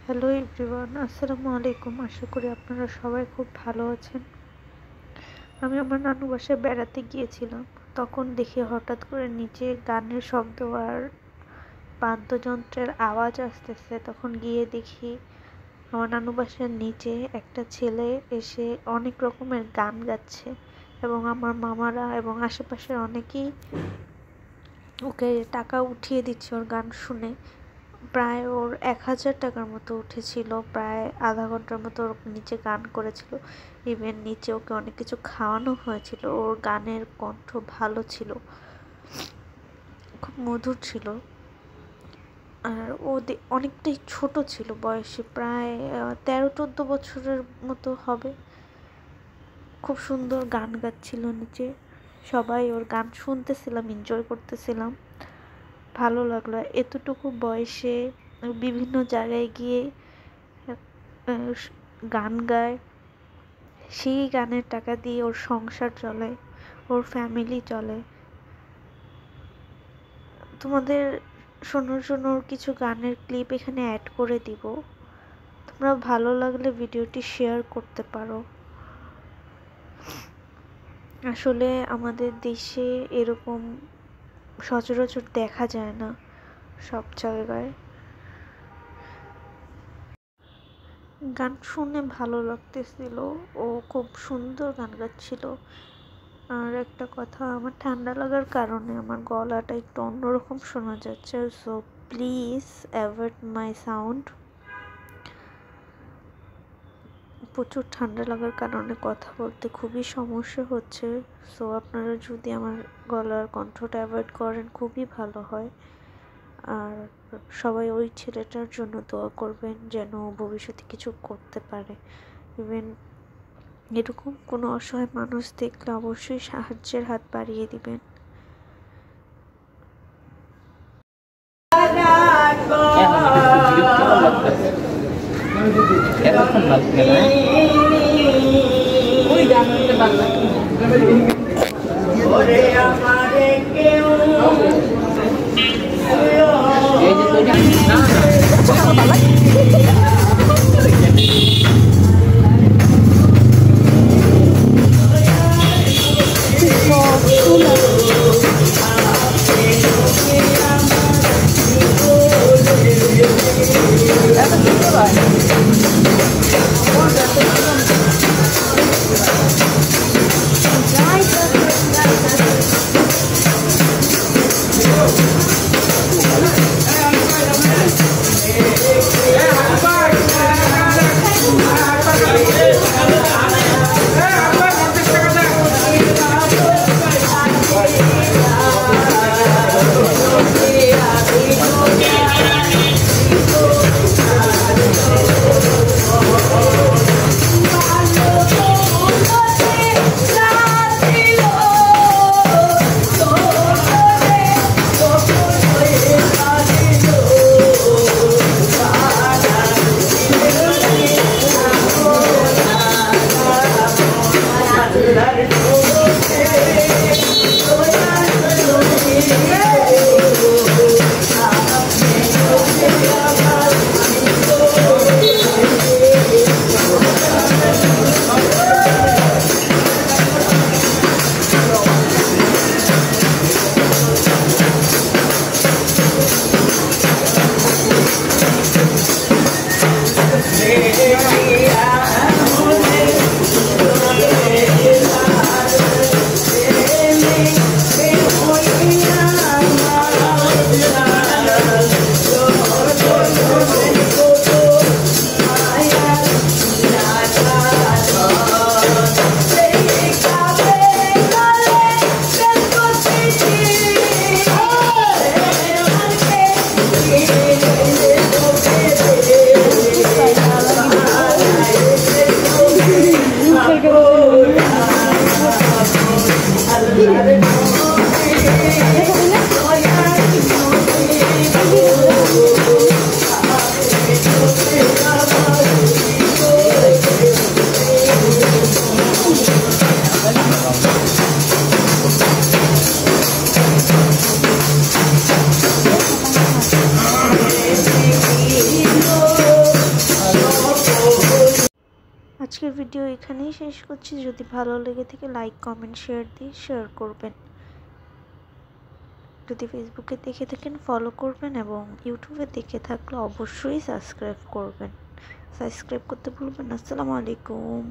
Hello everyone, আসসালামু আলাইকুম। আশা করি আপনারা সবাই খুব ভালো আছেন। আমি আমার নানু বাসায় বেড়াতে গিয়েছিলাম। তখন দেখি হঠাৎ করে নিচে গানের শব্দ আর বাদ্যযন্ত্রের আওয়াজ আসতেছে। তখন গিয়ে দেখি আমার নানু বাসার নিচে একটা ছেলে এসে অনেক রকমের গান গাচ্ছে এবং আমার মামারা এবং আশেপাশের অনেকেই ওকে টাকা উঠিয়ে দিচ্ছে ওর গান শুনে। প্রায় ওর 1000 টাকার মতো উঠেছিল। প্রায় আধা ঘন্টার মতো ওর নিচে গান করেছিল। ইভেন নিচে ওকে অনেক কিছু খাওয়ানো হয়েছিল। ওর গানের কণ্ঠ ভালো ছিল, খুব মধুর ছিল। আর ও অনেকটাই ছোট ছিল বয়সে, প্রায় 13-14 বছরের মতো হবে। খুব সুন্দর গান গাচ্ছিল নিচে। সবাই ওর গান শুনতেছিলাম, এনজয় করতেছিলাম। ভালো লাগলো এতটুকু বয়সে বিভিন্ন জায়গায় গিয়ে গান গায়। সেই গানের টাকা দিয়ে ওর সংসার চলে, ওর ফ্যামিলি চলে। তোমাদের শোনার জন্য ওর কিছু গানের ক্লিপ এখানে অ্যাড করে দিব। তোমরা ভালো লাগলে ভিডিওটি শেয়ার করতে পারো। আসলে আমাদের দেশে এরকম সচরাচর দেখা যায় না সব জায়গায়। গান শুনে ভালো লাগতেছিল, ও খুব সুন্দর গান গাচ্ছিল। আর একটা কথা, আমার ঠান্ডা লাগার কারণে আমার গলাটা একটু অন্যরকম শোনা যাচ্ছে, so please avoid my sound. প্রচুর ঠান্ডা লাগার কারণে কথা বলতে খুবই সমস্যা হচ্ছে, সো আপনারা যদি আমার গলার কণ্ঠটা অ্যাভয়েড করেন খুবই ভালো হয়। আর সবাই ওই ছেলেটার জন্য দোয়া করবেন যেন ভবিষ্যতে কিছু করতে পারে। ইভেন এরকম কোনো অসহায় মানুষ দেখলে অবশ্যই সাহায্যের হাত বাড়িয়ে দিবেন। আজকের ভিডিও এখানেই শেষ করছি। যদি ভালো লেগে থাকে লাইক কমেন্ট শেয়ার করবেন। যদি ফেসবুকে দেখে থাকেন ফলো করবেন এবং ইউটিউবে দেখে থাকলে অবশ্যই সাবস্ক্রাইব করবেন। সাবস্ক্রাইব করতে ভুলবেন না। আসসালামু আলাইকুম।